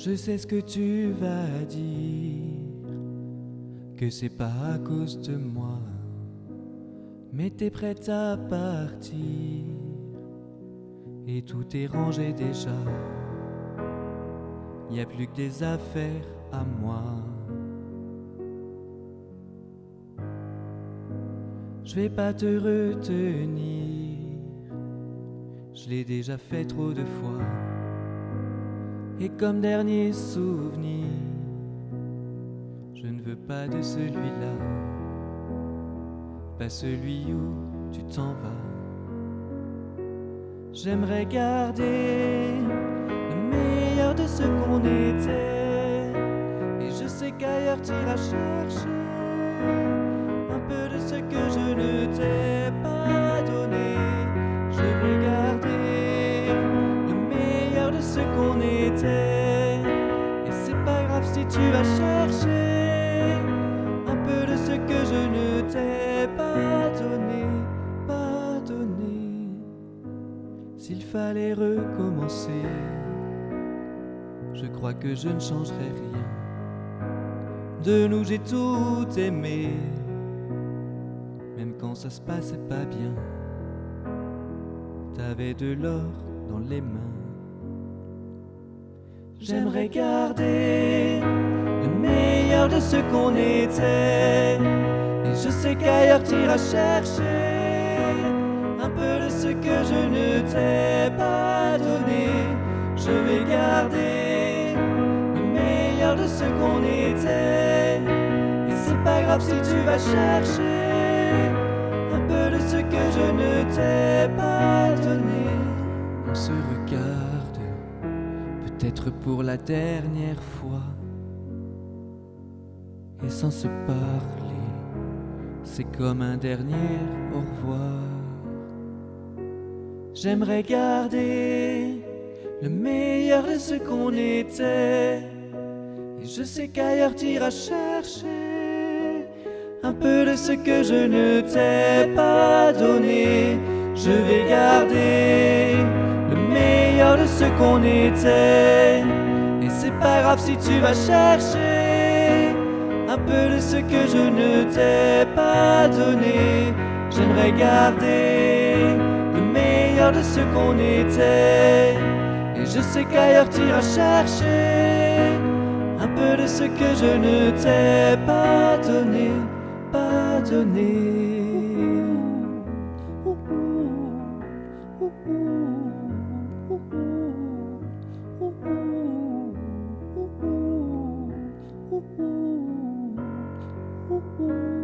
Je sais ce que tu vas dire, que c'est pas à cause de moi, mais t'es prête à partir, et tout est rangé déjà. Y a plus que des affaires à moi. Je vais pas te retenir, je l'ai déjà fait trop de fois. Et comme dernier souvenir, je ne veux pas de celui-là, pas celui où tu t'en vas. J'aimerais garder le meilleur de ce qu'on était, et je sais qu'ailleurs t'iras chercher un peu de ce que je ne t'ai pas donné. Je veux garder le meilleur de ce qu'on était, et c'est pas grave si tu vas chercher un peu de ce que je ne t'ai pas donné, pas donné. S'il fallait recommencer, je crois que je ne changerais rien. De nous j'ai tout aimé, même quand ça se passait pas bien. T'avais de l'or dans les mains. J'aimerais garder le meilleur de ce qu'on était, et je sais qu'ailleurs t'iras chercher un peu de ce que je ne t'ai pas donné. Je vais garder le meilleur de ce qu'on était, et c'est pas grave si tu vas chercher un peu de ce que je ne t'ai pas donné. On se regarde, peut-être pour la dernière fois, et sans se parler, c'est comme un dernier au revoir. J'aimerais garder le meilleur de ce qu'on était, et je sais qu'ailleurs t'iras chercher un peu de ce que je ne t'ai pas donné. Je vais garder le meilleur de ce qu'on était, et c'est pas grave si tu vas chercher un peu de ce que je ne t'ai pas donné. J'aimerais garder le meilleur de ce qu'on était, et je sais qu'ailleurs t'iras chercher un peu de ce que je ne t'ai pas donné, pas donné. Ooh.